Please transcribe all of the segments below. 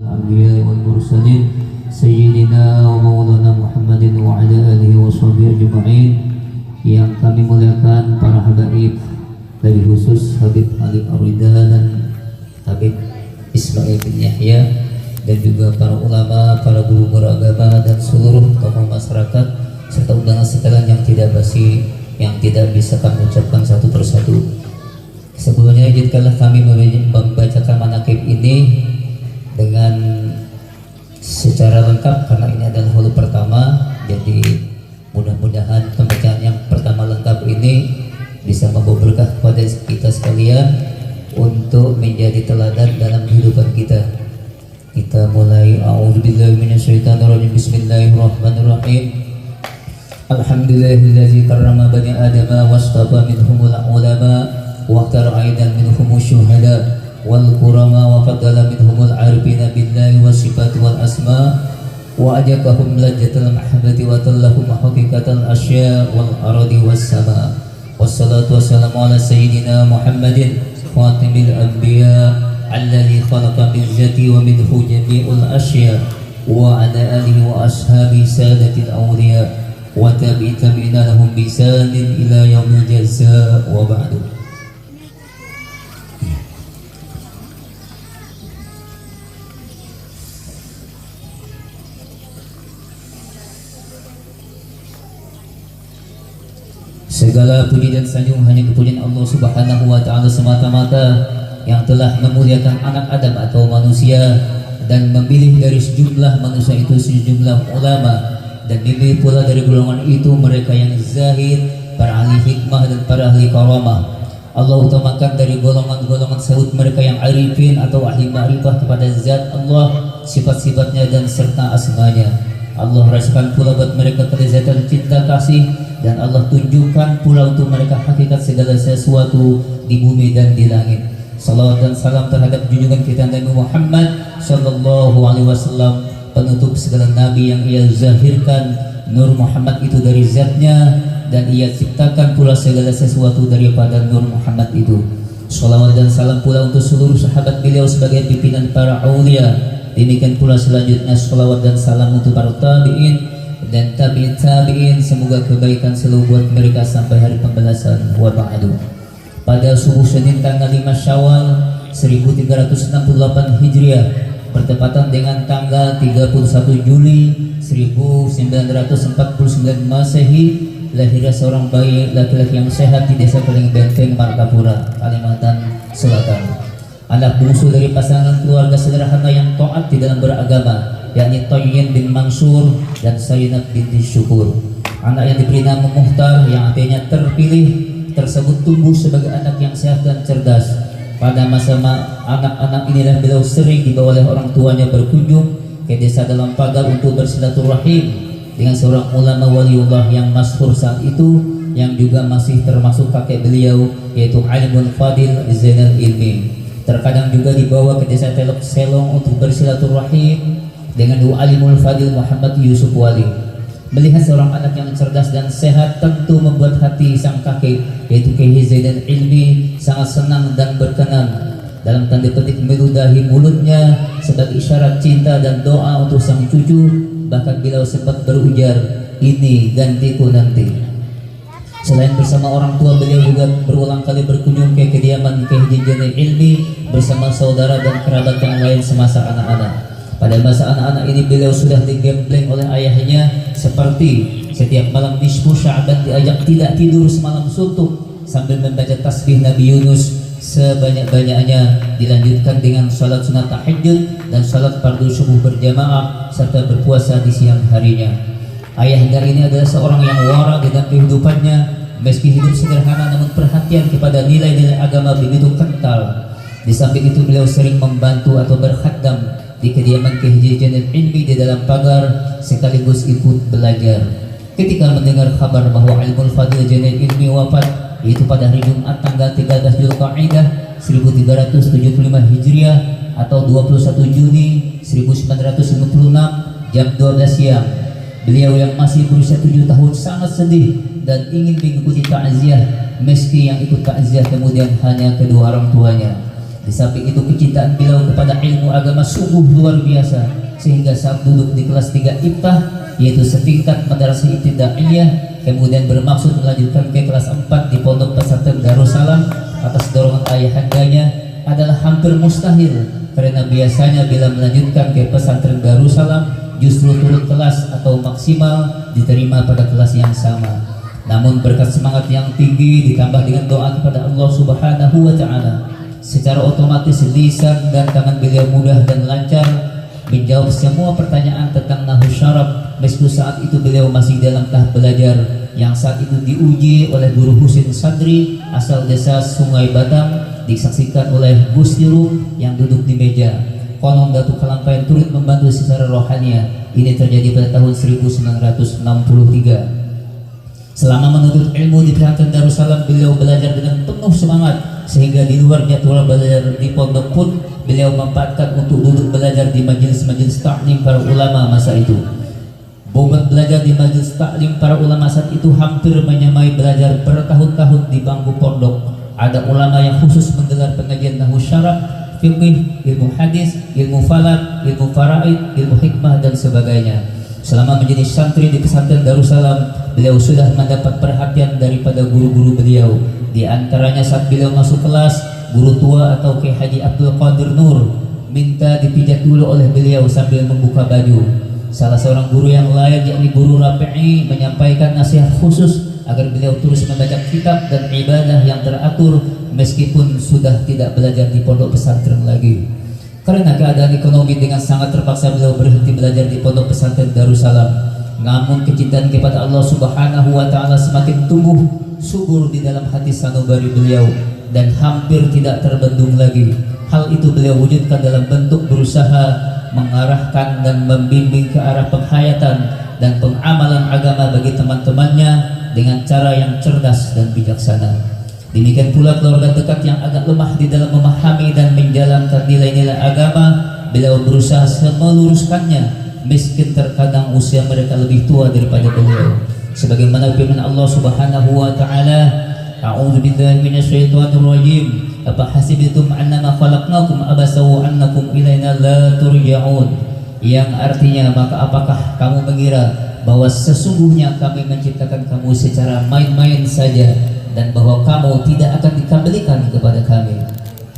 الأنبياء والمرسلين Sayyidina wa maulana Muhammadin wa ala alihi wa sahbihi ajma'in. Yang kami muliakan para habaib, lebih khusus Habib Ali Ar-Ridha dan Habib Ismail bin Yahya, dan juga para ulama, para guru agama dan seluruh tokoh masyarakat serta undangan sekalian yang tidak bisa kami ucapkan satu persatu. Sebelumnya izinkanlah kami membacakan manaqib ini dengan secara lengkap karena ini adalah hulu pertama. Jadi mudah-mudahan pembacaan yang pertama lengkap ini bisa membawa berkah kepada kita sekalian untuk menjadi teladan dalam kehidupan kita. Kita mulai. A'udzubillahi minasyaitonirrajim. Bismillahirrahmanirrahim. Alhamdulillahillazi karrama bani adama wastafa minhumul ulama wa aktsara aidan minhum syuhada wal kurama wa fadala minhumul arifina billahi wa sifat wal asma wa ajakahum lajjatal mahabbati wa tallahum haqiqatal asya wal aradi was sama. Wassalatu wassalamu ala sayyidina Muhammadin khatimil anbiya alladhi khalaqa min zati wa minhu jami'ul asya wa ala alihi wa ashabi sadatil awliya wa tabi'ina lahum bisanin ila yaumil jazaa wa ba'du. Segala puji dan sanjung hanya kepujian Allah Subhanahu wa Ta'ala semata-mata, yang telah memuliakan anak Adam atau manusia dan memilih dari sejumlah manusia itu sejumlah ulama, dan memilih pula dari golongan itu mereka yang zahid, para ahli hikmah dan para ahli karamah. Allah utamakan dari golongan-golongan sahut mereka yang arifin atau ahli ma'rifah kepada zat Allah, sifat-sifatnya dan serta asmanya. Allah rasakan pula buat mereka kelezatan cinta kasih, dan Allah tunjukkan pula untuk mereka hakikat segala sesuatu di bumi dan di langit. Salawat dan salam terhadap junjungan kita Nabi Muhammad sallallahu alaihi wasallam, penutup segala nabi yang ia zahirkan nur Muhammad itu dari zatnya, dan ia ciptakan pula segala sesuatu daripada nur Muhammad itu. Salawat dan salam pula untuk seluruh sahabat beliau sebagai pimpinan para aulia. Demikian pula selanjutnya salawat dan salam untuk para tabi'in dan tabi'in, semoga kebaikan selalu buat mereka sampai hari pembalasan. Wa ba'du. Pada subuh Senin tanggal 5 Syawal 1368 Hijriah bertepatan dengan tanggal 31 Juli 1949 Masehi, lahirnya seorang bayi laki-laki yang sehat di desa Keling Benteng, Martapura, Kalimantan Selatan. Anak bungsu dari pasangan keluarga sederhana yang taat di dalam beragama, yakni Toyin bin Mansur dan Sayyinat binti Syukur. Anak yang diberi nama Muhtar, yang artinya terpilih, tersebut tumbuh sebagai anak yang sehat dan cerdas. Pada masa anak-anak inilah beliau sering dibawa oleh orang tuanya berkunjung ke desa dalam pagar untuk bersilaturahim dengan seorang ulama waliullah yang masyhur saat itu, yang juga masih termasuk kakek beliau, yaitu Alimul Fadil Zainal Ilmi. Terkadang juga dibawa ke desa Teluk Selong untuk bersilaturahim dengan Alimul Fadil Muhammad Yusuf Wali. Melihat seorang anak yang cerdas dan sehat tentu membuat hati sang kakek, yaitu Kiai Zainal Ilmi, sangat senang dan berkenan. Dalam tanda petik meludahi mulutnya sebagai isyarat cinta dan doa untuk sang cucu. Bahkan beliau sempat berujar, "Ini gantiku nanti." Selain bersama orang tua, beliau juga berulang kali berkunjung ke kediaman Kiai Zainal Ilmi bersama saudara dan kerabat yang lain semasa anak-anak. Pada masa anak-anak ini beliau sudah digembleng oleh ayahnya, seperti setiap malam nisfu Sya'ban diajak tidak tidur semalam suntuk sambil membaca tasbih Nabi Yunus sebanyak-banyaknya, dilanjutkan dengan salat sunat tahajud dan salat fardu subuh berjamaah serta berpuasa di siang harinya. Ayah dari ini adalah seorang yang wara dalam kehidupannya, meski hidup sederhana namun perhatian kepada nilai-nilai agama begitu kental. Di samping itu beliau sering membantu atau berkhadam di kediaman Kiai Zainal Ilmi di dalam pagar, sekaligus ikut belajar. Ketika mendengar kabar bahwa Alimul Fadil Zainal Ilmi wafat, yaitu pada hari Jumat tanggal 13 Zulqa'dah 1375 Hijriah atau 21 Juni 1956 jam 12 siang, beliau yang masih berusia 7 tahun sangat sedih dan ingin mengikuti takziah, meski yang ikut takziah kemudian hanya kedua orang tuanya. Di samping itu kecintaan beliau kepada ilmu agama sungguh luar biasa, sehingga saat duduk di kelas 3 IPTA, yaitu setingkat madrasah ibtidaiyah, kemudian bermaksud melanjutkan ke kelas 4 di Pondok Pesantren Darussalam atas dorongan ayahandanya adalah hampir mustahil, karena biasanya bila melanjutkan ke pesantren Darussalam justru turun kelas atau maksimal diterima pada kelas yang sama. Namun berkat semangat yang tinggi ditambah dengan doa kepada Allah Subhanahu wa Ta'ala, secara otomatis lisan dan tangan beliau mudah dan lancar menjawab semua pertanyaan tentang nahwu syaraf, meskipun saat itu beliau masih dalam tahap belajar yang saat itu diuji oleh Guru Husin Sadri asal desa Sungai Batang, disaksikan oleh Gus Rum yang duduk di meja. Konon Datuk Kalampayan turut membantu secara rohania. Ini terjadi pada tahun 1963. Selama menuntut ilmu di pesantren Darussalam, beliau belajar dengan penuh semangat, sehingga di luar jadwal belajar di pondok pun beliau memanfaatkan untuk duduk belajar di majelis-majelis taklim para ulama masa itu. Bobot belajar di majelis taklim para ulama saat itu hampir menyamai belajar bertahun-tahun di bangku pondok. Ada ulama yang khusus menggelar pengajian nahwu syaraf, fiqih, ilmu hadis, ilmu falak, ilmu faraid, ilmu hikmah dan sebagainya. Selama menjadi santri di pesantren Darussalam, beliau sudah mendapat perhatian daripada guru-guru beliau. Di antaranya saat beliau masuk kelas, guru tua atau Kiai Haji Abdul Qadir Nur minta dipijat dulu oleh beliau sambil membuka baju. Salah seorang guru yang lain, yakni Guru Rafi'i, menyampaikan nasihat khusus agar beliau terus membaca kitab dan ibadah yang teratur meskipun sudah tidak belajar di pondok pesantren lagi. Karena keadaan ekonomi dengan sangat terpaksa beliau berhenti belajar di pondok pesantren Darussalam. Namun kecintaan kepada Allah Subhanahu wa Ta'ala semakin tumbuh subur di dalam hati sanubari beliau dan hampir tidak terbendung lagi. Hal itu beliau wujudkan dalam bentuk berusaha mengarahkan dan membimbing ke arah penghayatan dan pengamalan agama bagi teman-temannya dengan cara yang cerdas dan bijaksana. Demikian pula keluarga dekat yang agak lemah di dalam memahami dan menjalankan nilai-nilai agama, beliau berusaha meluruskannya miskin terkadang usia mereka lebih tua daripada beliau. Sebagaimana firman Allah Subhanahu wa Ta'ala, A'udzu billahi minasyaitonir rajim. Apa hasibtum annama khalaqnakum abasa wa annakum ilaina la turja'un. Yang artinya, maka apakah kamu mengira bahwa sesungguhnya kami menciptakan kamu secara main-main saja dan bahwa kamu tidak akan dikembalikan kepada kami.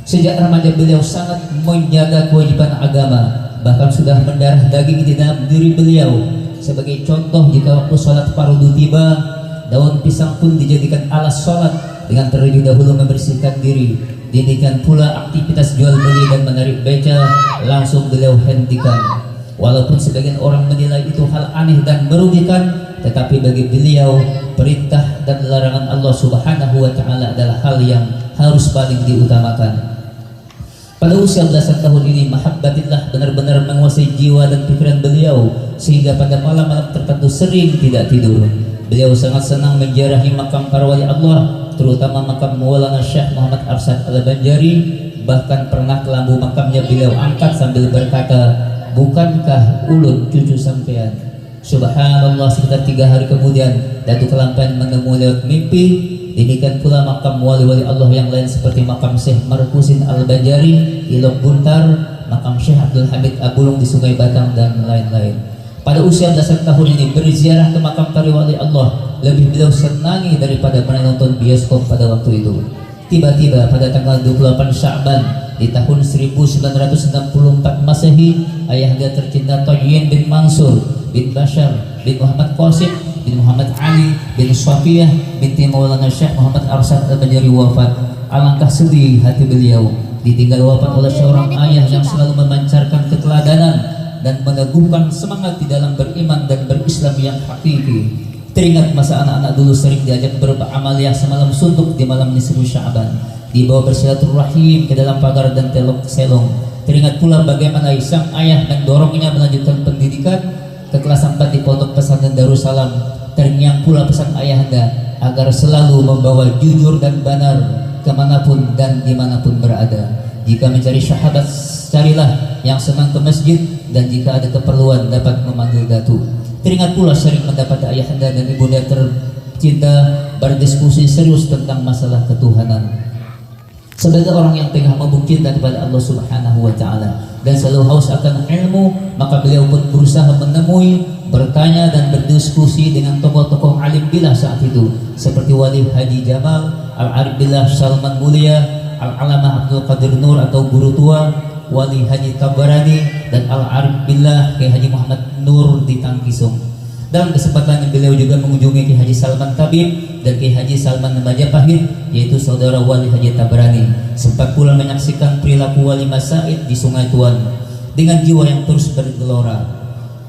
Sejak remaja beliau sangat menjaga kewajiban agama, bahkan sudah mendarah daging di dalam diri beliau. Sebagai contoh, jika waktu sholat fardu tiba, daun pisang pun dijadikan alas sholat dengan terlebih dahulu membersihkan diri. Demikian pula aktivitas jual beli dan menarik beca langsung beliau hentikan. Walaupun sebagian orang menilai itu hal aneh dan merugikan, tetapi bagi beliau perintah dan larangan Allah Subhanahu wa Ta'ala adalah hal yang harus paling diutamakan. Pada usia belasan tahun ini, mahabbatillah benar-benar menguasai jiwa dan pikiran beliau, sehingga pada malam-malam tertentu sering tidak tidur. Beliau sangat senang menziarahi makam para wali Allah, terutama makam Maulana Syekh Muhammad Arsyad Al-Banjari. Bahkan pernah kelambu makamnya beliau angkat sambil berkata, "Bukankah ulun cucu sampean?" Subhanallah, sekitar 3 hari kemudian Datuk Kalampayan menemui lewat mimpi. Demikian pula makam wali-wali Allah yang lain seperti makam Syekh Markusin Al-Banjari, Ilok Buntar, makam Syekh Abdul Hamid Abulung di Sungai Batang dan lain-lain. Pada usia belasan tahun ini berziarah ke makam para wali Allah lebih beliau senangi daripada menonton bioskop pada waktu itu. Tiba-tiba pada tanggal 28 Sya'ban di tahun 1964 Masehi, ayahanda tercinta Toyin bin Mansur bin Bashar bin Muhammad Qasim bin Muhammad Ali bin Safiyah binti Maulana Syekh Muhammad Arsyad Al-Banjari wafat. Alangkah sedih hati beliau ditinggal wafat oleh seorang ayah yang selalu memancarkan keteladanan dan meneguhkan semangat di dalam beriman dan berislam yang hakiki. Teringat masa anak-anak dulu sering diajak beramaliyah semalam suntuk di malam nisfu Sya'ban, dibawa bersilaturahim ke dalam pagar dan telok selong. Teringat pula bagaimana sang ayah mendorongnya melanjutkan pendidikan ke kelas 4 di pondok pesantren Darussalam. Terngiang pula pesan ayahanda agar selalu membawa jujur dan benar kemanapun dan dimanapun berada. Jika mencari sahabat, carilah yang senang ke masjid, dan jika ada keperluan dapat memanggil datuk. Teringat pula sering mendapat ayahanda dan ibunda tercinta berdiskusi serius tentang masalah ketuhanan. Sebagai orang yang tengah membuktikan kepada Allah Subhanahu wa taala dan selalu haus akan ilmu, maka beliau pun berusaha menemui, bertanya dan berdiskusi dengan tokoh-tokoh alim billah saat itu, seperti Wali Haji Jamal, Al-Arif Billah Salman Mulia, Al-Alamah Abdul Qadir Nur atau guru tua, Wali Haji Tabarani, dan Al-Arif Billah Kiai Haji Muhammad Nur di Tangkisung. Dalam kesempatan ini beliau juga mengunjungi Kiai Haji Salman Tabib dan Kiai Haji Salman Majapahit, yaitu saudara Wali Haji Tabarani. Sempat pula menyaksikan perilaku Wali Masaid di Sungai Tuan dengan jiwa yang terus bergelora.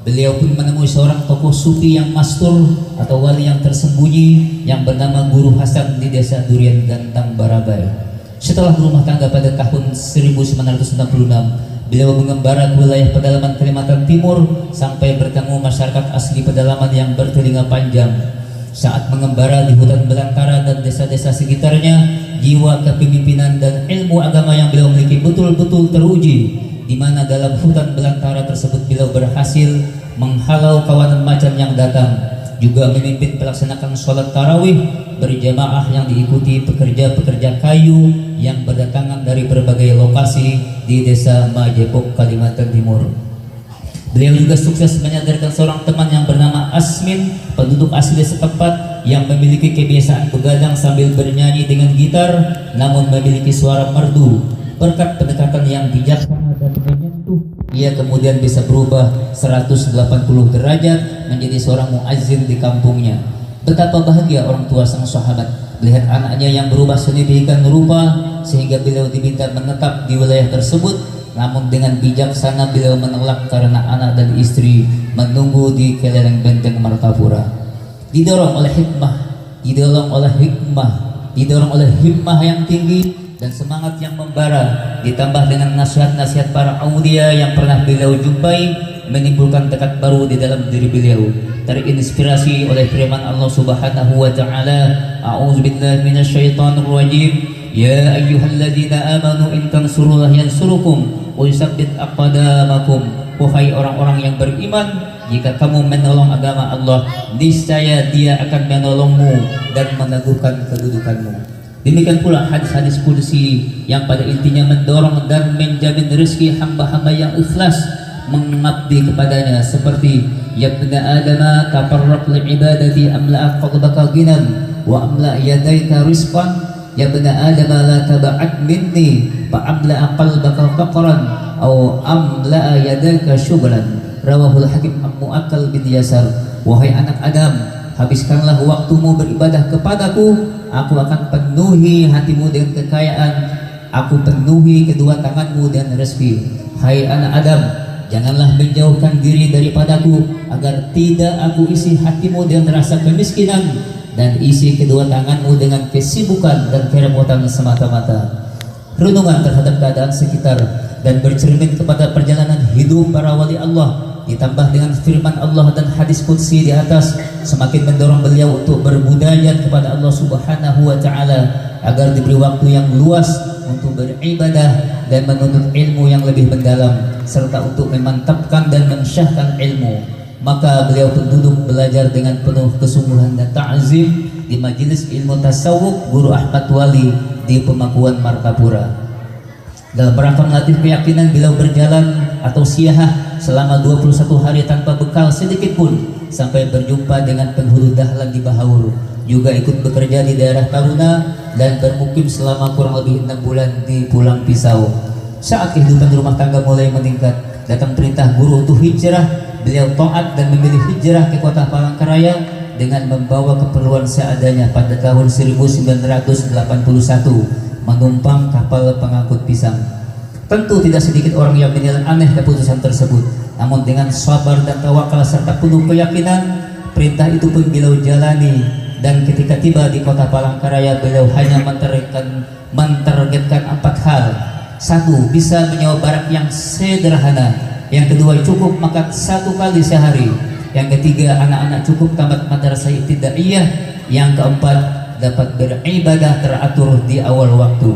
Beliau pun menemui seorang tokoh sufi yang mastur atau wali yang tersembunyi yang bernama Guru Hasan di desa Durian Gantang Barabai. Setelah berumah tangga pada tahun 1996, beliau mengembara ke wilayah pedalaman Kalimantan Timur sampai bertemu masyarakat asli pedalaman yang bertelinga panjang. Saat mengembara di hutan belantara dan desa-desa sekitarnya, jiwa kepemimpinan dan ilmu agama yang beliau miliki betul-betul teruji, di mana dalam hutan belantara tersebut beliau berhasil menghalau kawanan macan yang datang, juga memimpin pelaksanakan sholat tarawih berjamaah yang diikuti pekerja-pekerja kayu yang berdatangan dari berbagai lokasi di desa Majepok, Kalimantan Timur. Beliau juga sukses menyadarkan seorang teman yang bernama Asmin, penduduk asli setempat yang memiliki kebiasaan begadang sambil bernyanyi dengan gitar, namun memiliki suara merdu. Berkat pendekatan yang bijaksana dan menyentuh, ia kemudian bisa berubah 180 derajat menjadi seorang muazzin di kampungnya. Betapa bahagia orang tua sang sahabat melihat anaknya yang berubah sedemikian rupa, sehingga beliau diminta menetap di wilayah tersebut. Namun dengan bijaksana beliau menolak karena anak dan istri menunggu di keleleng benteng Martapura. Didorong oleh himmah yang tinggi dan semangat yang membara, ditambah dengan nasihat-nasihat para aulia yang pernah beliau jumpai, menimbulkan tekad baru di dalam diri beliau. Terinspirasi oleh firman Allah Subhanahu wa taala, a'udzubillahi minasyaitonir rajim, ya ayyuhalladzina amanu in tansurullaha yansurukum wa yusabbit aqdamakum. Wahai orang-orang yang beriman, jika kamu menolong agama Allah, niscaya Dia akan menolongmu dan meneguhkan kedudukanmu. Demikian pula hadis-hadis qudsi yang pada intinya mendorong dan menjamin rezeki hamba-hamba yang ikhlas mengabdi kepadanya, seperti ya bna adama tafarraq li ibadati amla'a qalbaka ghinan wa amla' yadayka rizqan, ya bna adama la taba'at minni fa amla'a qalbaka faqran aw amla'a yadayka syughlan. Rawahul Hakim Mu'akkal bin Yasar. Wahai anak Adam, habiskanlah waktumu beribadah kepadaku, aku akan penuhi hatimu dengan kekayaan, aku penuhi kedua tanganmu dengan rezeki. Hai anak Adam, janganlah menjauhkan diri daripadaku, agar tidak aku isi hatimu dengan rasa kemiskinan dan isi kedua tanganmu dengan kesibukan dan kerepotan semata-mata. Renungan terhadap keadaan sekitar dan bercermin kepada perjalanan hidup para wali Allah, ditambah dengan firman Allah dan hadis qudsi di atas, semakin mendorong beliau untuk berbudayat kepada Allah Subhanahu wa taala agar diberi waktu yang luas untuk beribadah dan menuntut ilmu yang lebih mendalam, serta untuk memantapkan dan mensyahkan ilmu. Maka beliau pun duduk belajar dengan penuh kesungguhan dan ta'zim di majelis ilmu tasawuf Guru Ahmad Wali di Pemakuan Martapura. Dalam rangka melatih keyakinan, beliau berjalan atau siyahah selama 21 hari tanpa bekal sedikit pun sampai berjumpa dengan penghulu dahlan di Bahaur. Juga ikut bekerja di daerah Taruna dan bermukim selama kurang lebih 6 bulan di Pulang Pisau. Saat kehidupan rumah tangga mulai meningkat, datang perintah guru untuk hijrah. Beliau taat dan memilih hijrah ke kota Palangkaraya dengan membawa keperluan seadanya pada tahun 1981, menumpang kapal pengangkut pisang. Tentu tidak sedikit orang yang menilai aneh keputusan tersebut, namun dengan sabar dan tawakal serta penuh keyakinan, perintah itu pun beliau jalani. Dan ketika tiba di kota Palangkaraya, beliau hanya mentargetkan 4 hal. 1. Bisa menyewa barak yang sederhana. Yang kedua, cukup makan 1 kali sehari. Yang ketiga, anak-anak cukup tamat madrasah ibtidaiyah. Yang keempat, dapat beribadah teratur di awal waktu.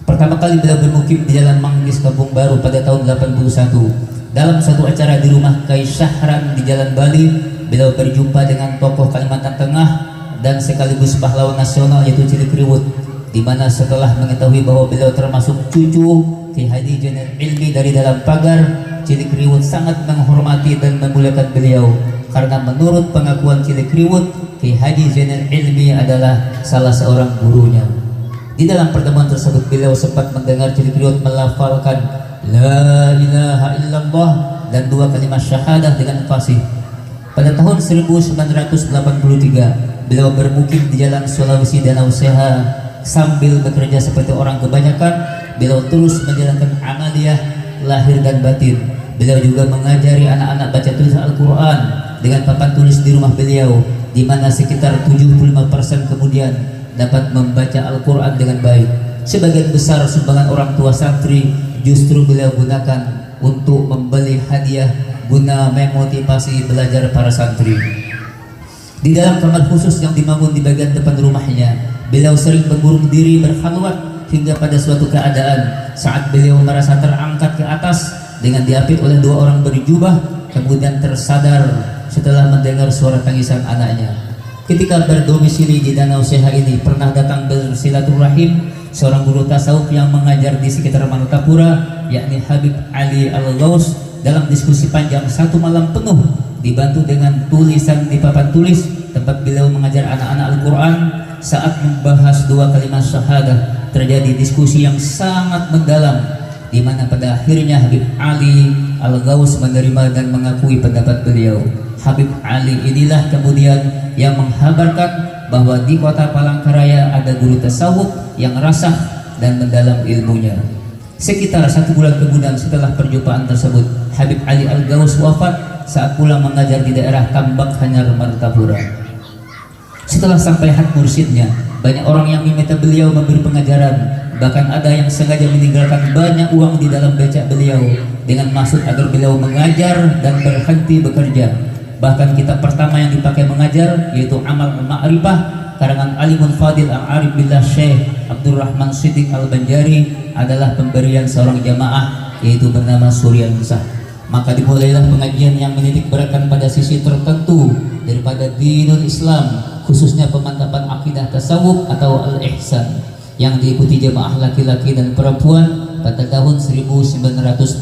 Pertama kali beliau bermukim di Jalan Manggis Kampung Baru pada tahun 81. Dalam satu acara di rumah Kai Syahran di Jalan Bali, beliau berjumpa dengan tokoh Kalimantan Tengah dan sekaligus pahlawan nasional, yaitu Cilikriwut, di mana setelah mengetahui bahwa beliau termasuk cucu Ki Haji Jainal Ilmi dari dalam pagar, Cilikriwut sangat menghormati dan memuliakan beliau karena menurut pengakuan Cilikriwut, Ki Haji Jainal Ilmi adalah salah seorang gurunya. Di dalam pertemuan tersebut beliau sempat mendengar Cilikriwut melafalkan La ilaha illallah dan 2 kalimat syahadah dengan fasih. Pada tahun 1983 beliau bermukim di Jalan Sulawesi Danau Seha. Sambil bekerja seperti orang kebanyakan, beliau terus menjalankan amaliyah lahir dan batin. Beliau juga mengajari anak-anak baca tulis Al-Quran dengan papan tulis di rumah beliau, di mana sekitar 75% kemudian dapat membaca Al-Quran dengan baik. Sebagian besar sumbangan orang tua santri justru beliau gunakan untuk membeli hadiah guna memotivasi belajar para santri. Di dalam kamar khusus yang dibangun di bagian depan rumahnya, beliau sering mengurung diri berkhalwat hingga pada suatu keadaan saat beliau merasa terangkat ke atas dengan diapit oleh 2 orang berjubah, kemudian tersadar setelah mendengar suara tangisan anaknya. Ketika berdomisili di Danau Seha ini, pernah datang bersilaturahim seorang guru tasawuf yang mengajar di sekitar Martapura, yakni Habib Ali Al-Ghaus. Dalam diskusi panjang 1 malam penuh, dibantu dengan tulisan di papan tulis tempat beliau mengajar anak-anak Al-Quran, saat membahas 2 kalimat syahadah terjadi diskusi yang sangat mendalam, di mana pada akhirnya Habib Ali Al-Ghaus menerima dan mengakui pendapat beliau. Habib Ali inilah kemudian yang menghabarkan bahwa di kota Palangkaraya ada guru tasawuf yang rasah dan mendalam ilmunya. Sekitar 1 bulan kemudian setelah perjumpaan tersebut, Habib Ali Al-Ghaus wafat saat pulang mengajar di daerah Tambak Hanyar, Martapura. Setelah sampai had mursyidnya, banyak orang yang meminta beliau memberi pengajaran. Bahkan ada yang sengaja meninggalkan banyak uang di dalam becak beliau dengan maksud agar beliau mengajar dan berhenti bekerja. Bahkan kitab pertama yang dipakai mengajar yaitu Amal Ma'rifah karangan Alimun Fadil Al-Arif Billah Syekh Abdurrahman Siddiq Al-Banjari adalah pemberian seorang jamaah yaitu bernama Surya Nusah. Maka dimulailah pengajian yang menitik beratkan pada sisi tertentu daripada dinul Islam, khususnya pemantapan akidah tasawuf atau al-ihsan, yang diikuti jemaah laki-laki dan perempuan pada tahun 1984.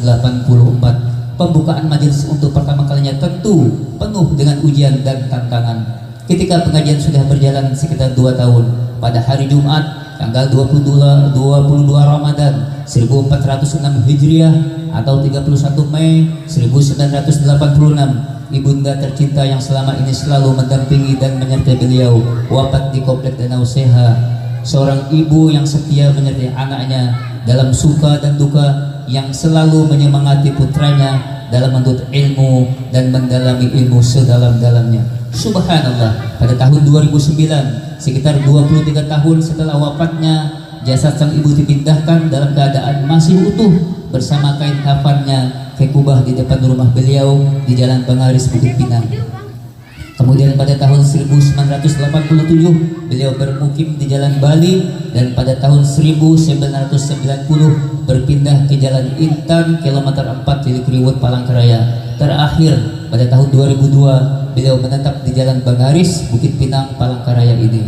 Pembukaan majelis untuk pertama kalinya tentu penuh dengan ujian dan tantangan. Ketika pengajian sudah berjalan sekitar 2 tahun, pada hari Jumat tanggal 22 Ramadan 1406 Hijriah atau 31 Mei 1986, ibunda tercinta yang selama ini selalu mendampingi dan menyertai beliau wafat di Komplek Danau Seha. Seorang ibu yang setia menyertai anaknya dalam suka dan duka, yang selalu menyemangati putranya dalam menuntut ilmu dan mendalami ilmu sedalam-dalamnya. Subhanallah, pada tahun 2009, sekitar 23 tahun setelah wafatnya, jasad sang ibu dipindahkan dalam keadaan masih utuh bersama kain kafannya ke kubah di depan rumah beliau di Jalan Bangaris, Bukit Pinang. Kemudian pada tahun 1987 beliau bermukim di Jalan Bali, dan pada tahun 1990 berpindah ke Jalan Intan kilometer 4 Cilikriwut, Palangkaraya. Terakhir pada tahun 2002 beliau menetap di Jalan Bangaris, Bukit Pinang, Palangkaraya ini.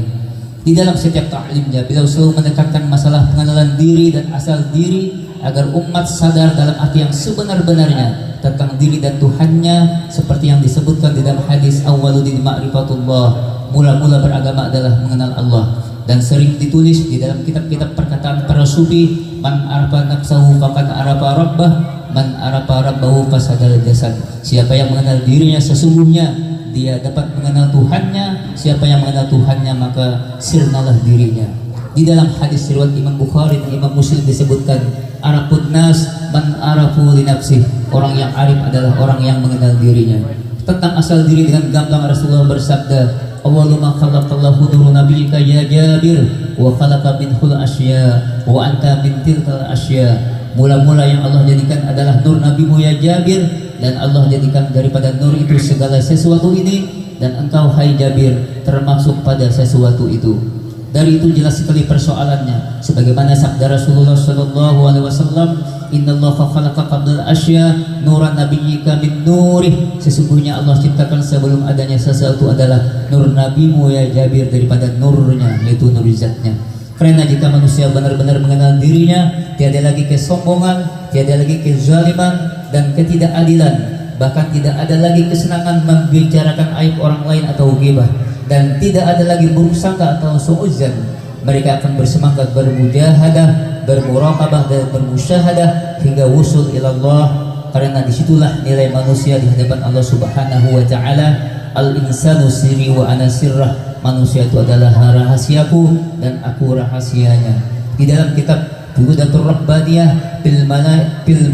Di dalam setiap ta'limnya beliau selalu menekankan masalah pengenalan diri dan asal diri agar umat sadar dalam arti yang sebenar-benarnya tentang diri dan Tuhannya, seperti yang disebutkan di dalam hadis awwaluddin ma'rifatullah, mula-mula beragama adalah mengenal Allah, dan sering ditulis di dalam kitab-kitab perkataan para sufi, man arafa nafsahu faqad arafa rabbah, man arafa rabbahu fasadal jasad. Siapa yang mengenal dirinya sesungguhnya, dia dapat mengenal Tuhannya. Siapa yang mengenal Tuhannya, maka sirnalah dirinya. Di dalam hadis riwayat Imam Bukhari dan Imam Muslim disebutkan, arafun nas man arafu li nafsih. Orang yang arif adalah orang yang mengenal dirinya. Tentang asal diri dengan gamblang Rasulullah bersabda, awwalu ma khalaqallahu nuru nabiyyika ya Jabir wa khalaqa minhul asya wa anta min tilkal asya. Mula-mula yang Allah jadikan adalah nur nabimu ya Jabir, dan Allah jadikan daripada nur itu segala sesuatu ini, dan engkau hai Jabir termasuk pada sesuatu itu. Dari itu jelas sekali persoalannya, sebagaimana sabda Rasulullah sallallahu alaihi wasallam, innallaha khalaqa qabla al-asya nuran nabiyyika min nurih. Sesungguhnya Allah ciptakan sebelum adanya sesuatu adalah nur nabimu ya Jabir daripada nurnya, yaitu nur zatnya. Karena jika manusia benar-benar mengenal dirinya, tiada lagi kesombongan, tiada lagi kezaliman dan ketidakadilan, bahkan tidak ada lagi kesenangan membicarakan aib orang lain atau ghibah, dan tidak ada lagi buruk sangka atau suudzon. Mereka akan bersemangat bermujahadah, bermuraqabah dan bermusyahadah hingga wusul ilallah, karena disitulah nilai manusia di hadapan Allah Subhanahu wa Ta'ala. Al-insanu sirri wa ana sirrah, manusia itu adalah rahasiaku dan aku rahasianya. Di dalam kitab Bughdatur Rabbaniyah fil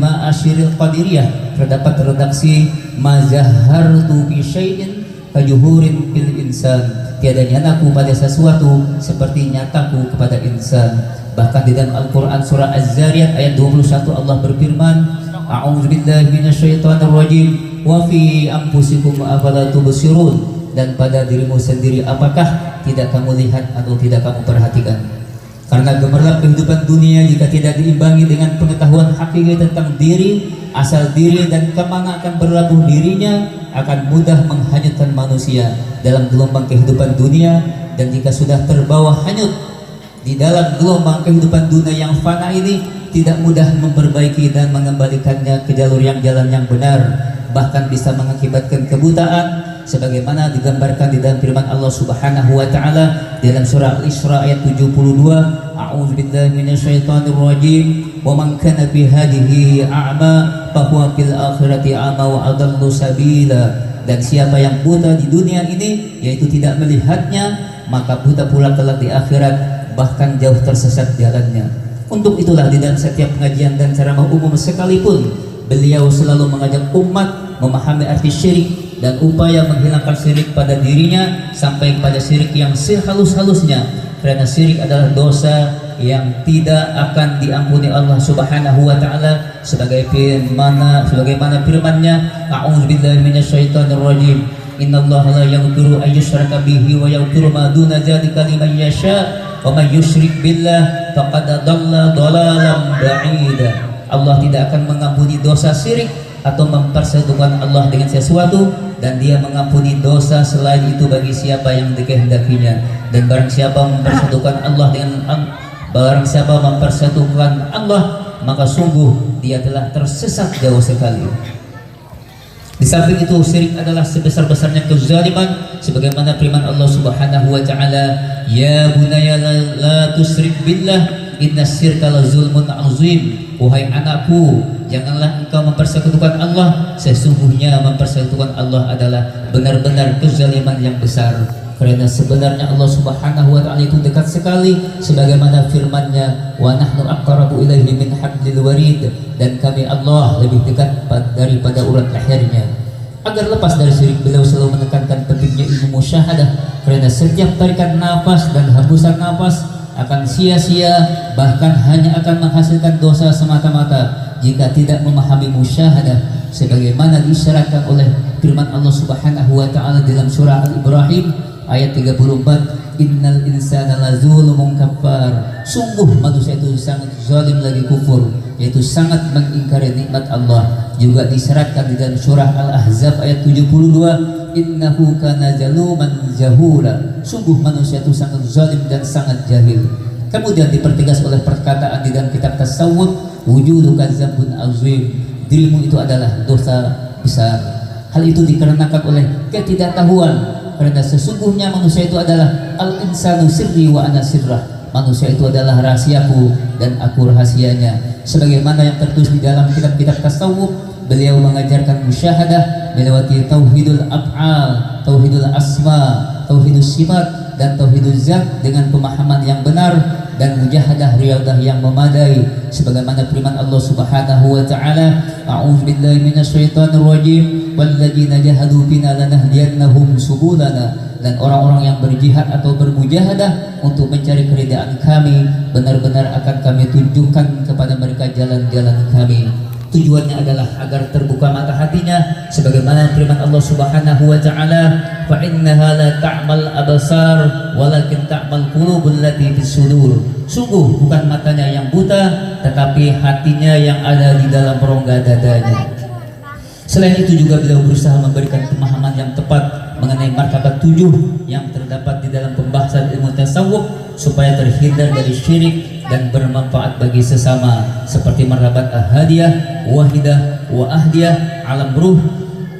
Ma'asyiril Qadiriyah terdapat redaksi mazhartu bi syai'in kajuhurin fil insan, tiada nyataku pada sesuatu seperti nyataku kepada insan. Bahkan di dalam Al-Quran surah Az-Zariyat ayat 21 Allah berfirman, a'udzubillahi minasyaitonir rajim wa fi anfusikum afala tubsirun, dan pada dirimu sendiri apakah tidak kamu lihat atau tidak kamu perhatikan. Karena gemerlap kehidupan dunia jika tidak diimbangi dengan pengetahuan hakiki tentang diri, asal diri dan kemana akan berlabuh dirinya, akan mudah menghanyutkan manusia dalam gelombang kehidupan dunia. Dan jika sudah terbawa hanyut di dalam gelombang kehidupan dunia yang fana ini, tidak mudah memperbaiki dan mengembalikannya ke jalur yang jalan yang benar, bahkan bisa mengakibatkan kebutaan, sebagaimana digambarkan di dalam firman Allah Subhanahu wa Ta'ala dalam surah Al-Isra ayat 72, a'udzubillahi minasyaitonir rajim wa man kana fi hadhihi a'ma fa huwa fil akhirati a'ma wa adallu sabila, dan siapa yang buta di dunia ini yaitu tidak melihatnya, maka buta pula kelak di akhirat, bahkan jauh tersesat jalannya. Untuk itulah di dalam setiap pengajian dan ceramah umum sekalipun, beliau selalu mengajak umat memahami arti syirik dan upaya menghilangkan syirik pada dirinya sampai pada syirik yang sehalus-halusnya, karena syirik adalah dosa yang tidak akan diampuni Allah Subhanahu wa Ta'ala, sebagaimana firman-Nya, a'udzubillahi minasyaitonir rajim, innallaha la yaghfiru an yushraka bihi wa yaghfiru ma duna dzalika liman yasha wa may yusyrik billah faqad dhalla dhalalan ba'ida. Allah tidak akan mengampuni dosa syirik atau mempersekutukan Allah dengan sesuatu, dan Dia mengampuni dosa selain itu bagi siapa yang dikehendakinya. Dan barang siapa mempersekutukan Allah maka sungguh dia telah tersesat jauh sekali. Di samping itu, syirik adalah sebesar-besarnya kezaliman, sebagaimana firman Allah Subhanahu wa Ta'ala, ya bunayya la tusyrik billah inna syirka la zulmun azim. Wahai anakku, janganlah engkau mempersekutukan Allah, sesungguhnya mempersekutukan Allah adalah benar-benar kezaliman yang besar. Karena sebenarnya Allah Subhanahu wa Ta'ala itu dekat sekali, sebagaimana firman-Nya, wa nahnu aqrabu ilaihi min hablil warid, dan kami Allah lebih dekat daripada urat lehernya. Agar lepas dari syirik, beliau selalu menekankan pentingnya ilmu musyahadah, karena setiap tarikan nafas dan hembusan nafas akan sia-sia, bahkan hanya akan menghasilkan dosa semata-mata jika tidak memahami musyahadah, sebagaimana disyaratkan oleh firman Allah Subhanahu wa Ta'ala dalam surah Al-Ibrahim ayat 34, innal insana lazulumun kafar, sungguh manusia itu sangat zalim lagi kufur, yaitu sangat mengingkari nikmat Allah. Juga disyaratkan di dalam surah Al-Ahzab ayat 72, innahu kana zaluman jahula, sungguh manusia itu sangat zalim dan sangat jahil. Kemudian dipertegas oleh perkataan di dalam kitab tasawuf, wujuduka dzambun azim, dirimu itu adalah dosa besar. Hal itu dikarenakan oleh ketidaktahuan, karena sesungguhnya manusia itu adalah al-insanu sirri wa ana sirrah, manusia itu adalah rahasiaku dan aku rahasianya. Sebagaimana yang tertulis di dalam kitab-kitab tasawuf, beliau mengajarkan musyahadah melewati tauhidul af'al, tauhidul asma, tauhidul sifat, dan tauhidul zat dengan pemahaman yang benar, dan mujahadah riyadah yang memadai, sebagaimana firman Allah Subhanahu wa Ta'ala, a'udzubillahi minasyaitonir rajim, walladzina jahadu fina lanahdiyannahum subulana, dan orang-orang yang berjihad atau bermujahadah untuk mencari keridaan kami, benar-benar akan kami tunjukkan kepada mereka jalan-jalan kami. Tujuannya adalah agar terbuka mata hatinya, sebagaimana firman Allah Subhanahu wa Ta'ala, fa innaha la ta'mal absar walakin ta'mal qulubul lati fis sudur, sungguh bukan matanya yang buta, tetapi hatinya yang ada di dalam rongga dadanya. Selain itu juga beliau berusaha memberikan pemahaman yang tepat mengenai martabat 7 yang terdapat di dalam pembahasan ilmu tasawuf, supaya terhindar dari syirik dan bermanfaat bagi sesama, seperti martabat ahadiyah, wahidah, wa ahdiyah, alam ruh,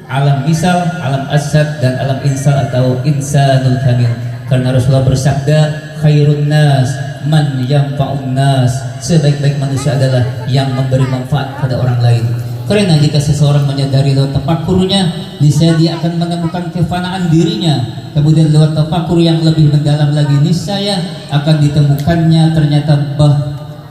alam misal, alam asad, dan alam insal atau insanul kamil. Karena Rasulullah bersabda, khairun nas man yanfa'un nas, sebaik-baik manusia adalah yang memberi manfaat pada orang lain. Karena jika seseorang menyadari lewat tafakkurnya, niscaya dia akan menemukan kefanaan dirinya. Kemudian lewat tafakkur yang lebih mendalam lagi, niscaya akan ditemukannya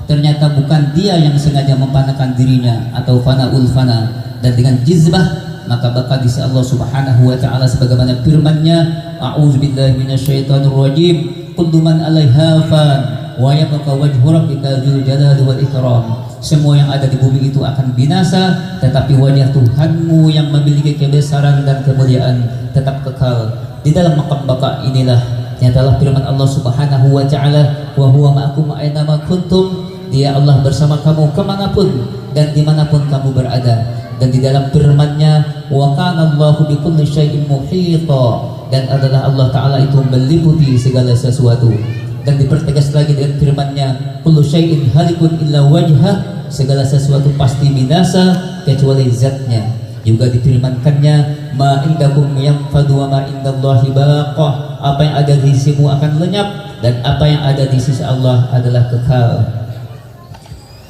ternyata bukan dia yang sengaja memfanakan dirinya atau fanaul fana. Dan dengan jizbah maka bakal di Allah Subhanahu wa taala sebagaimana firman-Nya, a'udzubillahi minasyaitonir rajim, kullu man 'alaiha fan wa yabqa wajhu rabbika dzul jalali wal ikram. Semua yang ada di bumi itu akan binasa, tetapi wajah Tuhanmu yang memiliki kebesaran dan kemuliaan tetap kekal. Di dalam makam baka inilah nyatalah firman Allah Subhanahu wa taala, wa huwa ma'akum aina ma kuntum, dia Allah bersama kamu kemanapun dan dimanapun kamu berada. Dan di dalam firman-Nya, wa kana Allahu bikulli syai'in muhita, dan adalah Allah taala itu meliputi segala sesuatu. Dan dipertegas lagi dengan firman-Nya, kullu syai'in halikun illa wajhah, segala sesuatu pasti binasa kecuali zatnya. Juga difirmankannya, ma indakum yanfadu wa ma indallahi baqah, apa yang ada di sisimu akan lenyap dan apa yang ada di sisi Allah adalah kekal.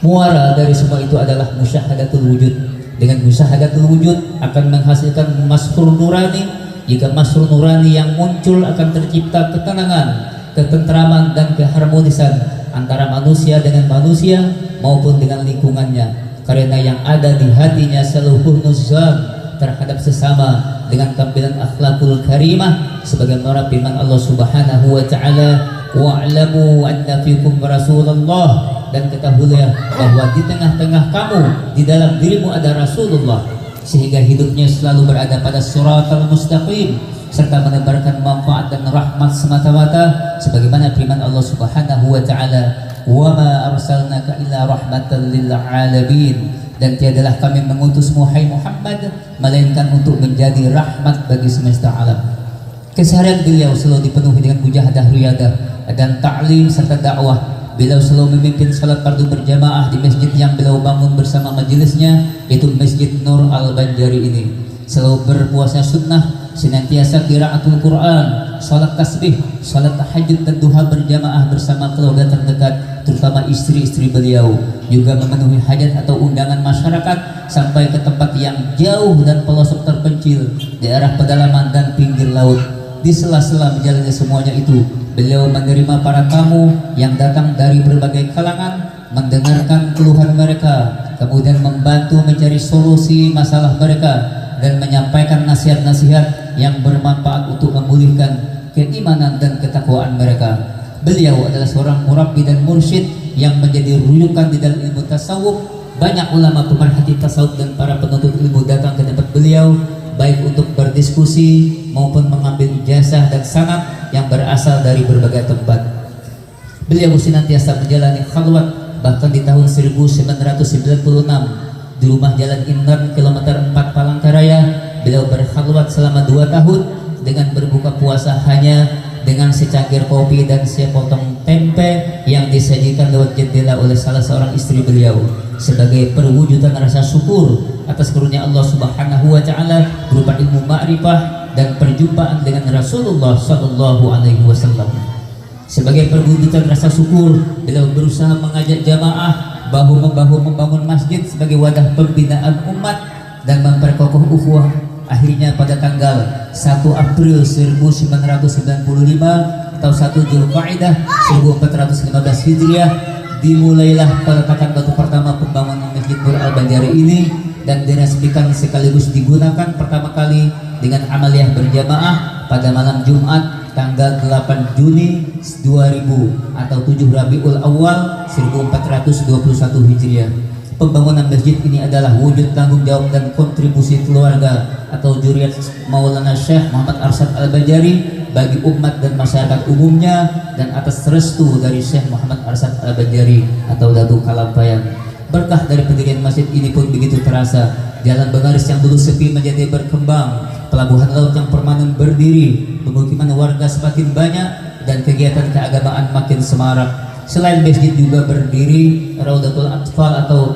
Muara dari semua itu adalah musyahadatul wujud. Dengan musyahadatul wujud akan menghasilkan masrur nurani. Jika masrur nurani yang muncul akan tercipta ketenangan, ketentraman dan keharmonisan antara manusia dengan manusia maupun dengan lingkungannya. Karena yang ada di hatinya selalu husnuzan terhadap sesama dengan tampilan akhlakul karimah, sebagaimana firman Allah Subhanahu wa taala, wa'lamu anna fikum rasulullah, dan ketahuilah bahwa di tengah-tengah kamu, di dalam dirimu ada Rasulullah, sehingga hidupnya selalu berada pada siratal mustaqim serta menebarkan manfaat dan rahmat semata-mata, sebagaimana firman Allah Subhanahu wa taala, wa ma arsalnaka illa rahmatan lil alamin, dan tiadalah kami mengutusmu hai Muhammad melainkan untuk menjadi rahmat bagi semesta alam. Keseharian beliau selalu dipenuhi dengan mujahadah riyadah dan ta'lim serta dakwah. Beliau selalu memimpin salat fardu berjamaah di masjid yang beliau bangun bersama majelisnya, yaitu Masjid Nur Al-Banjari ini. Selalu berpuasa sunnah, senantiasa qiraatul Quran, salat tasbih, salat tahajud dan duha berjamaah bersama keluarga terdekat, terutama istri-istri beliau. Juga memenuhi hajat atau undangan masyarakat sampai ke tempat yang jauh dan pelosok terpencil, daerah pedalaman dan pinggir laut. Di sela-sela menjalani semuanya itu, beliau menerima para tamu yang datang dari berbagai kalangan, mendengarkan keluhan mereka, kemudian membantu mencari solusi masalah mereka, dan menyampaikan nasihat-nasihat yang bermanfaat untuk memulihkan keimanan dan ketakwaan mereka. Beliau adalah seorang murabbi dan mursyid yang menjadi rujukan di dalam ilmu tasawuf. Banyak ulama pemerhati tasawuf dan para penuntut ilmu datang ke tempat beliau, baik untuk berdiskusi maupun mengambil ijazah dan sanad yang berasal dari berbagai tempat. Beliau senantiasa menjalani khalwat, bahkan di tahun 1996 di rumah Jalan Intan kilometer 4 Palangkaraya, beliau berkhalwat selama 2 tahun dengan berbuka puasa hanya dengan secangkir kopi dan sepotong tempe yang disajikan lewat jendela oleh salah seorang istri beliau, sebagai perwujudan rasa syukur atas karunia Allah Subhanahu wa taala berupa ilmu ma'rifah dan perjumpaan dengan Rasulullah sallallahu alaihi wasallam. Sebagai perwujudan rasa syukur, beliau berusaha mengajak jamaah bahu-membahu membangun masjid sebagai wadah pembinaan umat dan memperkokoh ukhuwah. Akhirnya pada tanggal 1 April 1995 atau 1 Zulqa'dah 1415 Hijriah dimulailah peletakan batu pertama pembangunan Masjid Nur Al-Banjari ini, dan diresmikan sekaligus digunakan pertama kali dengan amaliyah berjamaah pada malam Jumat tanggal 8 Juni 2000 atau 7 Rabiul Awal 1421 Hijriah. Pembangunan masjid ini adalah wujud tanggung jawab dan kontribusi keluarga atau zuriat Maulana Syekh Muhammad Arsyad Al-Banjari bagi umat dan masyarakat umumnya, dan atas restu dari Syekh Muhammad Arsyad Al-Banjari atau Datuk Kalampayan. Berkah dari pendirian masjid ini pun begitu terasa. Jalan Bengaris yang dulu sepi menjadi berkembang, pelabuhan laut yang permanen berdiri, pemukiman warga semakin banyak, dan kegiatan keagamaan makin semarak. Selain masjid juga berdiri Raudatul Atfal atau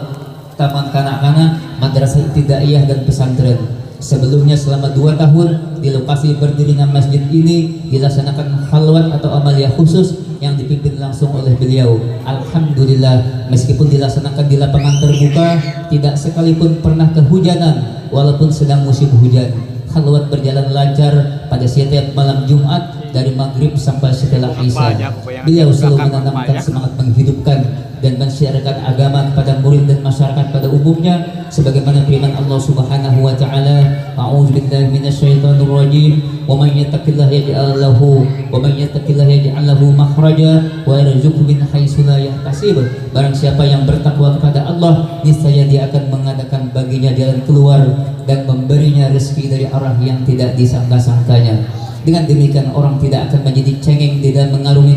Taman Kanak-kanak, Madrasah Ibtidaiyah dan pesantren. Sebelumnya selama 2 tahun di lokasi berdirinya masjid ini dilaksanakan khalwat atau amalia khusus yang dipimpin langsung oleh beliau. Alhamdulillah, meskipun dilaksanakan di lapangan terbuka, tidak sekalipun pernah kehujanan walaupun sedang musim hujan. Khalwat berjalan lancar pada setiap malam Jumat dari maghrib sampai setelah Isya. Beliau selalu menanamkan semangat menghidupkan dan mensiarkan agama kepada murid dan masyarakat pada umumnya, sebagaimana firman Allah Subhanahu wa taala, a'udzubillahi minasyaitonir rajim, wa may yattaqillaha yaj'al lahu makhraja wa yarzuqhu min haitsu la yahtasib. Barang siapa yang bertakwa kepada Allah, niscaya Dia akan mengadakan baginya jalan keluar dan memberinya rezeki dari arah yang tidak disangka-sangkanya. Dengan demikian orang tidak akan menjadi cengeng di dalam mengarungi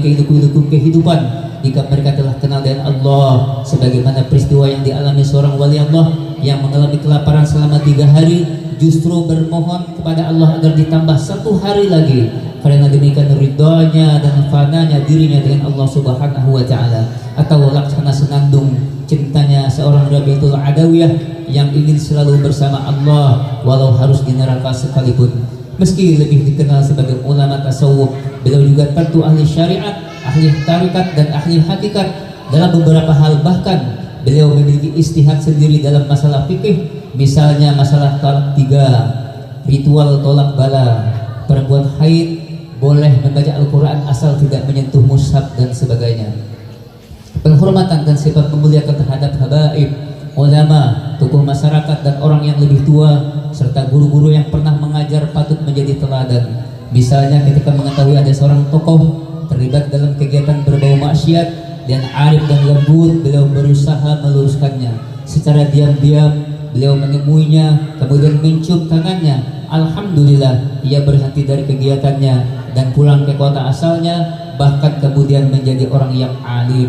kehidupan jika mereka telah kenal dengan Allah, sebagaimana peristiwa yang dialami seorang wali Allah yang mengalami kelaparan selama 3 hari justru bermohon kepada Allah agar ditambah 1 hari lagi, karena demikian ridhonya dan fananya dirinya dengan Allah Subhanahu wa taala. Atau laksana senandung cintanya seorang Rabi'atul Adawiyah yang ingin selalu bersama Allah walau harus di neraka sekalipun. Meski lebih dikenal sebagai ulama tasawuf, beliau juga tentu ahli syariat, ahli tarikat dan ahli hakikat dalam beberapa hal. Bahkan beliau memiliki ijtihad sendiri dalam masalah fikih, misalnya masalah talak 3, ritual tolak bala, perempuan haid boleh membaca Al-Quran asal tidak menyentuh mushaf dan sebagainya. Penghormatan dan sifat memuliakan terhadap habaib, ulama, tokoh masyarakat dan orang yang lebih tua serta guru-guru yang pernah mengajar patut menjadi teladan. Misalnya ketika mengetahui ada seorang tokoh terlibat dalam kegiatan berbau maksiat dan arif dan lembut, beliau berusaha meluruskannya. Secara diam-diam beliau menemuinya, kemudian mencium tangannya. Alhamdulillah, ia berhenti dari kegiatannya dan pulang ke kota asalnya, bahkan kemudian menjadi orang yang alim.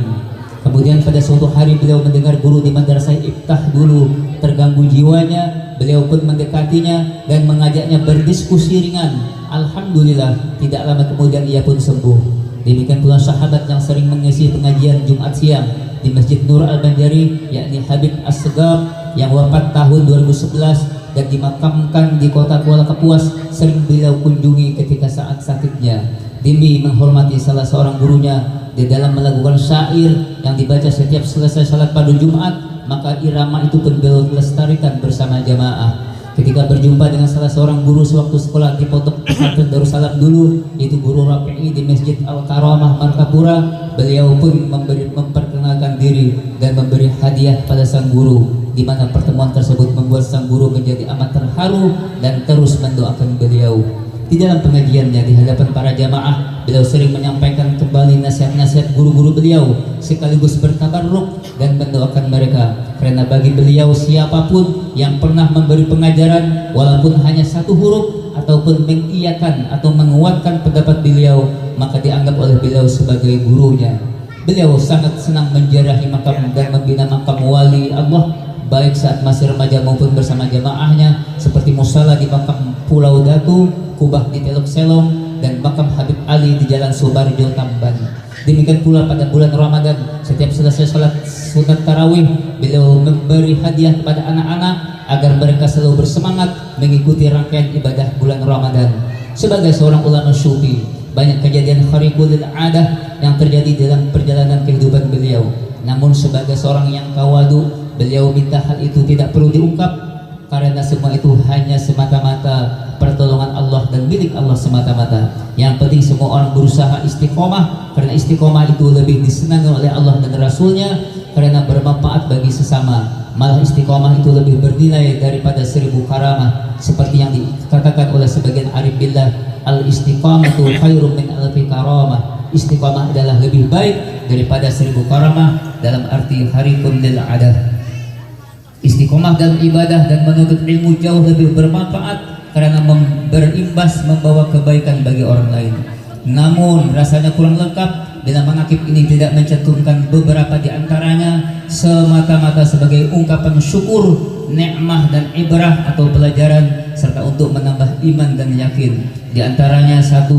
Kemudian pada suatu hari beliau mendengar guru di madrasah Iftah dulu terganggu jiwanya. Beliau pun mendekatinya dan mengajaknya berdiskusi ringan. Alhamdulillah, tidak lama kemudian ia pun sembuh. Demikian pula sahabat yang sering mengisi pengajian Jumat siang di Masjid Nur Al-Banjari, yakni Habib As-Segaf yang wafat tahun 2011 dan dimakamkan di kota Kuala Kapuas, sering beliau kunjungi ketika saat sakitnya. Demi menghormati salah seorang gurunya, di dalam melakukan syair yang dibaca setiap selesai salat pada Jumat, maka irama itu pun beliau lestarikan bersama jamaah. Ketika berjumpa dengan salah seorang guru sewaktu sekolah di Pondok Pesantren Darussalam dulu, yaitu guru Rafi'i di Masjid Al-Karamah Martapura, beliau pun memperkenalkan diri dan memberi hadiah pada sang guru, di mana pertemuan tersebut membuat sang guru menjadi amat terharu dan terus mendoakan beliau. Di dalam pengajiannya di hadapan para jamaah, beliau sering menyampaikan kembali nasihat-nasihat guru-guru beliau sekaligus bertabarruk dan mendoakan mereka, karena bagi beliau siapapun yang pernah memberi pengajaran walaupun hanya 1 huruf ataupun mengiyakan atau menguatkan pendapat beliau, maka dianggap oleh beliau sebagai gurunya. Beliau sangat senang menjarahi makam dan membina makam wali Allah, baik saat masih remaja maupun bersama jamaahnya, seperti musala di makam Pulau Datu, Kubah di Teluk Selong, dan makam Habib Ali di Jalan Subarjo Tamban. Demikian pula pada bulan Ramadan, setiap selesai salat sunat tarawih, beliau memberi hadiah kepada anak-anak agar mereka selalu bersemangat mengikuti rangkaian ibadah bulan Ramadan. Sebagai seorang ulama syufi, banyak kejadian khariqul adah yang terjadi dalam perjalanan kehidupan beliau. Namun sebagai seorang yang tawadu, beliau minta hal itu tidak perlu diungkap, karena semua itu hanya semata-mata pertolongan Allah dan milik Allah semata-mata. Yang penting semua orang berusaha istiqomah, karena istiqomah itu lebih disenangi oleh Allah dan Rasulnya, karena bermanfaat bagi sesama. Malah istiqomah itu lebih bernilai daripada 1000 karamah, seperti yang dikatakan oleh sebagian arif billah, al-istiqamatu khairum min alfi karamah. Istiqomah adalah lebih baik daripada 1000 karamah, dalam arti harikun lil adah. Istiqomah dalam ibadah dan menuntut ilmu jauh lebih bermanfaat karena berimbas membawa kebaikan bagi orang lain. Namun rasanya kurang lengkap bila manaqib ini tidak mencantumkan beberapa di antaranya semata-mata sebagai ungkapan syukur, nikmah dan ibrah atau pelajaran, serta untuk menambah iman dan yakin. Di antaranya 1,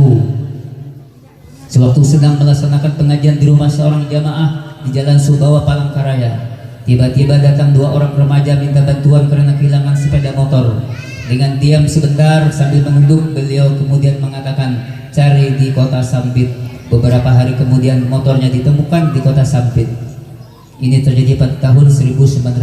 Sewaktu sedang melaksanakan pengajian di rumah seorang jamaah di Jalan Subawa Palangkaraya, tiba-tiba datang dua orang remaja minta bantuan karena kehilangan sepeda motor. Dengan diam sebentar sambil menunduk, beliau kemudian mengatakan, cari di kota Sampit. Beberapa hari kemudian motornya ditemukan di kota Sampit. Ini terjadi pada tahun 1995.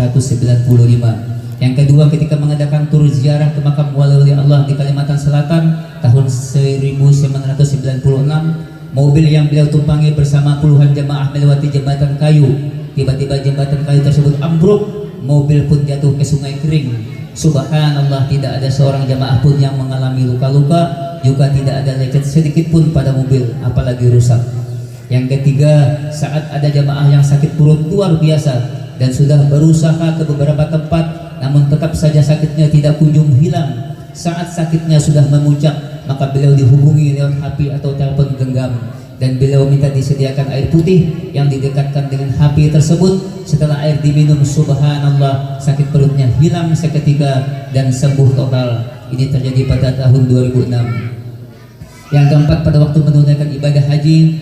Yang kedua, ketika mengadakan tur ziarah ke makam wali Allah di Kalimantan Selatan tahun 1996, mobil yang beliau tumpangi bersama puluhan jemaah melewati jembatan kayu. Tiba-tiba jembatan kayu tersebut ambruk, mobil pun jatuh ke sungai kering. Subhanallah, tidak ada seorang jemaah pun yang mengalami luka-luka, juga tidak ada lecet sedikit pun pada mobil, apalagi rusak. Yang ketiga, saat ada jemaah yang sakit perut luar biasa dan sudah berusaha ke beberapa tempat, namun tetap saja sakitnya tidak kunjung hilang. Saat sakitnya sudah memuncak, maka beliau dihubungi lewat HP atau telepon genggam, dan beliau minta disediakan air putih yang didekatkan dengan HP tersebut. Setelah air diminum, subhanallah, sakit perutnya hilang seketika dan sembuh total. Ini terjadi pada tahun 2006. Yang keempat, pada waktu menunaikan ibadah haji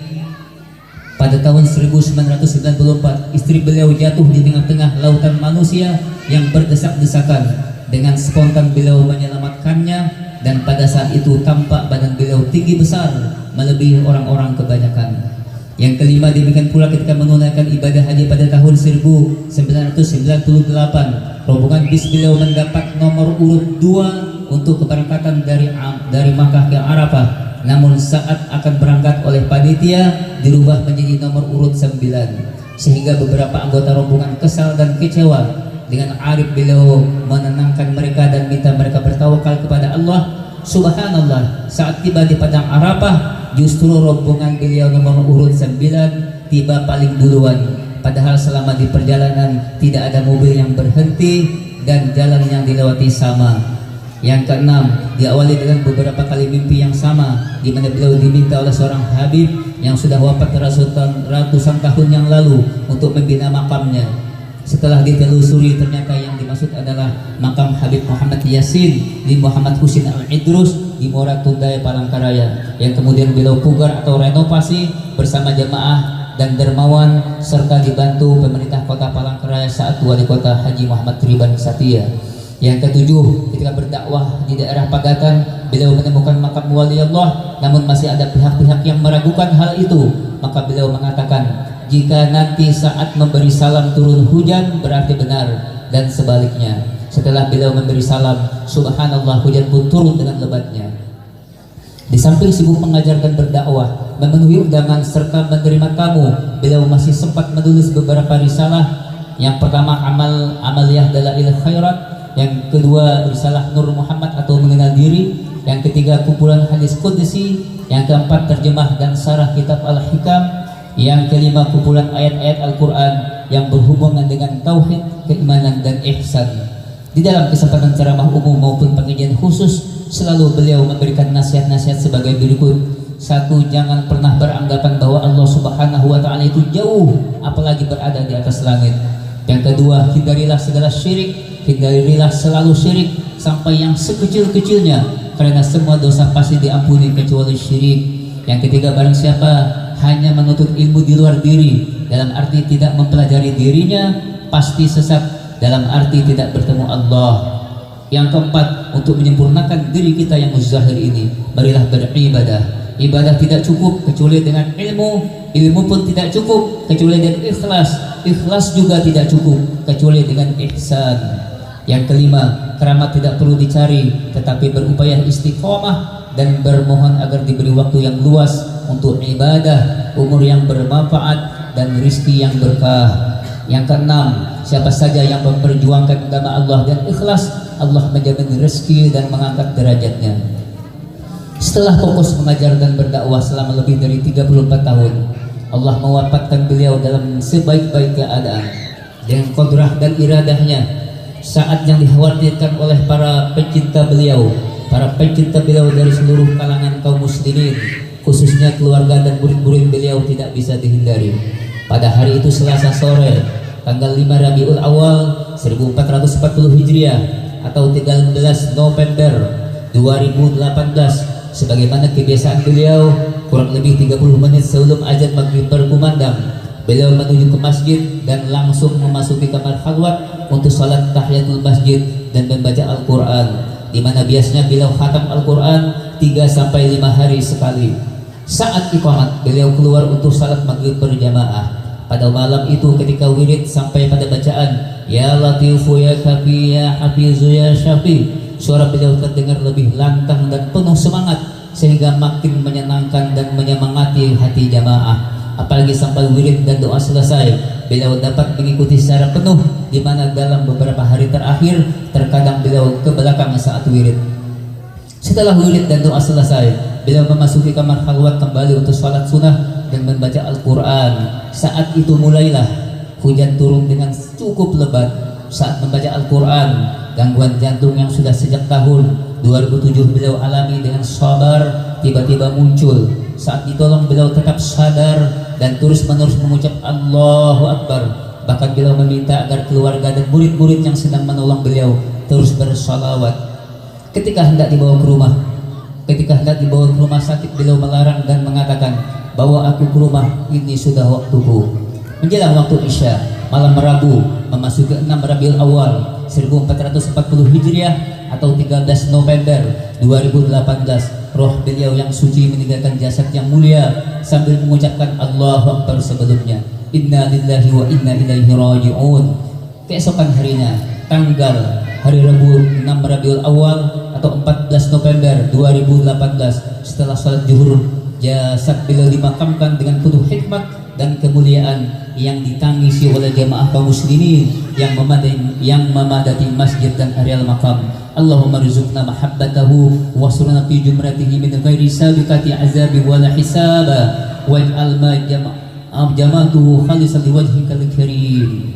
pada tahun 1994, istri beliau jatuh di tengah-tengah lautan manusia yang berdesak-desakan. Dengan spontan beliau menyelamatkannya, dan pada saat itu tampak badan beliau tinggi besar, melebihi orang-orang kebanyakan. Yang kelima, demikian pula ketika menunaikan ibadah haji pada tahun 1998, rombongan bis beliau mendapat nomor urut 2 untuk keberangkatan dari Makkah ke Arafah. Namun saat akan berangkat oleh panitia dirubah menjadi nomor urut 9, sehingga beberapa anggota rombongan kesal dan kecewa. Dengan arif beliau menenangkan mereka dan minta mereka bertawakal kepada Allah. Subhanallah, saat tiba di padang Arafah, justru rombongan beliau nomor urut 9 tiba paling duluan, padahal selama di perjalanan tidak ada mobil yang berhenti dan jalan yang dilewati sama. Yang keenam, diawali dengan beberapa kali mimpi yang sama, di mana beliau diminta oleh seorang Habib yang sudah wafat ratusan tahun yang lalu untuk membina makamnya. Setelah ditelusuri, ternyata yang dimaksud adalah makam Habib Muhammad Yasin di Muhammad Husin Al-Idrus di Muara Tundai Palangkaraya, yang kemudian beliau pugar atau renovasi bersama jemaah dan dermawan, serta dibantu pemerintah kota Palangkaraya saat wali kota Haji Muhammad Riban Satya. Yang ketujuh, ketika berdakwah di daerah Pagatan, beliau menemukan makam wali Allah, namun masih ada pihak-pihak yang meragukan hal itu. Maka beliau mengatakan, jika nanti saat memberi salam turun hujan berarti benar, dan sebaliknya. Setelah beliau memberi salam, subhanallah, hujan pun turun dengan lebatnya. Di samping sibuk mengajar dan berdakwah, memenuhi undangan serta menerima tamu, beliau masih sempat menulis beberapa risalah. Yang pertama, amaliyah dalail khairat. Yang kedua, risalah Nur Muhammad atau mengenal diri. Yang ketiga, kumpulan hadis qudsi. Yang keempat, terjemah dan sarah kitab Al-Hikam. Yang kelima, kumpulan ayat-ayat Al-Quran yang berhubungan dengan tauhid, keimanan dan ihsan. Di dalam kesempatan ceramah umum maupun pengajian khusus, selalu beliau memberikan nasihat-nasihat sebagai berikut. 1. Jangan pernah beranggapan bahwa Allah Subhanahu wa Ta'ala itu jauh, apalagi berada di atas langit. Yang kedua, hindarilah segala syirik, hindarilah selalu syirik sampai yang sekecil-kecilnya, karena semua dosa pasti diampuni kecuali syirik. Yang ketiga, barang siapa hanya menuntut ilmu di luar diri, dalam arti tidak mempelajari dirinya, pasti sesat, dalam arti tidak bertemu Allah. Yang keempat, untuk menyempurnakan diri kita yang muzahir ini, marilah beribadah. Ibadah tidak cukup kecuali dengan ilmu, ilmu pun tidak cukup kecuali dengan ikhlas, ikhlas juga tidak cukup kecuali dengan ihsan. Yang kelima, keramat tidak perlu dicari, tetapi berupaya istiqomah dan bermohon agar diberi waktu yang luas untuk ibadah, umur yang bermanfaat dan rizki yang berkah. Yang keenam, siapa saja yang memperjuangkan agama Allah dan ikhlas, Allah menjamin rezeki dan mengangkat derajatnya. Setelah fokus mengajar dan berdakwah selama lebih dari 34 tahun, Allah mewafatkan beliau dalam sebaik-baik keadaan dengan kodrah dan iradahnya. Saat yang dikhawatirkan oleh para pencinta beliau dari seluruh kalangan kaum muslimin, khususnya keluarga dan murid-murid beliau, tidak bisa dihindari. Pada hari itu, Selasa sore, tanggal 5 Rabiul Awal 1440 Hijriah atau 13 November 2018, sebagaimana kebiasaan beliau, kurang lebih 30 menit sebelum azan maghrib berkumandang, beliau menuju ke masjid dan langsung memasuki kamar khalwat untuk salat tahiyatul masjid dan membaca Al-Quran, di mana biasanya beliau khatam Al-Quran 3-5 hari sekali. Saat iqamat, beliau keluar untuk salat maghrib berjamaah. Pada malam itu ketika wirid sampai pada bacaan Ya Latifu Ya Kafi Ya Hafizu Ya Syafi, suara beliau terdengar lebih lantang dan penuh semangat sehingga makin menyenangkan dan menyemangati hati jamaah. Apalagi sampai wirid dan doa selesai, beliau dapat mengikuti secara penuh, di mana dalam beberapa hari terakhir terkadang beliau ke belakang saat wirid. Setelah wirid dan doa selesai, beliau memasuki kamar khalwat kembali untuk sholat sunnah dan membaca Al-Quran. Saat itu mulailah hujan turun dengan cukup lebat. Saat membaca Al-Quran, gangguan jantung yang sudah sejak tahun 2007 beliau alami dengan sabar tiba-tiba muncul. Saat ditolong beliau tetap sadar dan terus-menerus mengucap Allahu Akbar. Bahkan beliau meminta agar keluarga dan murid-murid yang sedang menolong beliau terus bersalawat. Ketika hendak dibawa ke rumah sakit, beliau melarang dan mengatakan, bawa aku ke rumah, ini sudah waktuku. Menjelang waktu Isya malam Rabu memasuki 6 Rabiul Awal 1440 Hijriah atau 13 November 2018, roh beliau yang suci meninggalkan jasad yang mulia sambil mengucapkan Allahu Akbar sebelumnya. Inna lillahi wa inna ilaihi raji'un. Keesokan harinya, tanggal hari Rabu 6 Rabiul Awal atau 14 November 2018, setelah salat zuhur, jasad beliau dimakamkan dengan penuh hikmat dan kemuliaan yang ditangisi oleh jamaah kaum muslimin yang memadati masjid dan areal makam. Allahumma rizukna mahabbatahu wasurna fi jumratihi min ghairi sabiqati azabi wala hisaba waj'al ma jama'atuhu khalisan liwajhikal karim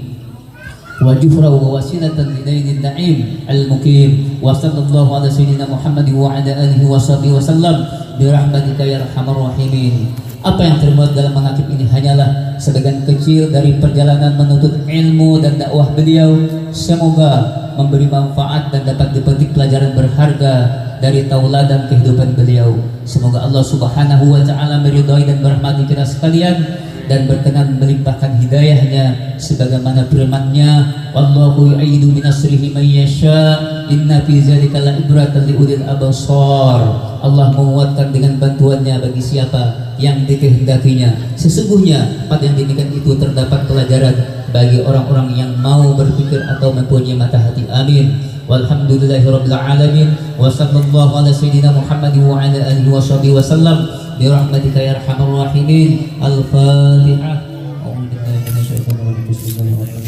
وجفرا ووسيلة لدين النعيم المقيم وصلى الله على سيدنا محمد وعلى آله وصحبه وسلم برحمتك يا أرحم الراحمين. Apa yang termuat dalam manaqib ini hanyalah sebagian kecil dari perjalanan menuntut ilmu dan dakwah beliau. Semoga memberi manfaat dan dapat dipetik pelajaran berharga dari tauladan kehidupan beliau. Semoga Allah Subhanahu wa taala meridhai dan merahmati kita sekalian dan berkenan melimpahkan hidayahnya sebagaimana firman-Nya, wallahu yu'idu binasrihi may yasha inna fi dzalika la'ibratan liulil absar. Allah menguatkan dengan bantuannya bagi siapa yang dikehendakinya. Sesungguhnya pada yang demikian itu terdapat pelajaran bagi orang-orang yang mau berpikir atau mempunyai mata hati. Amin. Walhamdulillahirabbil alamin wa sallallahu ala sayyidina Muhammad wa ala alihi washabihi wasallam برحمتك يا ارحم الراحمين. الفاتحه. اعوذ بالله من الشيطان الرجيم. بسم الله الرحمن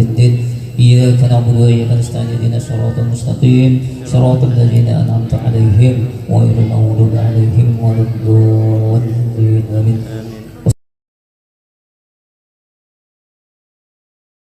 الرحيم. إياك نعبد وإياك نستعين اهدنا الصراط المستقيم صراط الذين أنعمت عليهم غير المغضوب عليهم ولا الضالين آمين.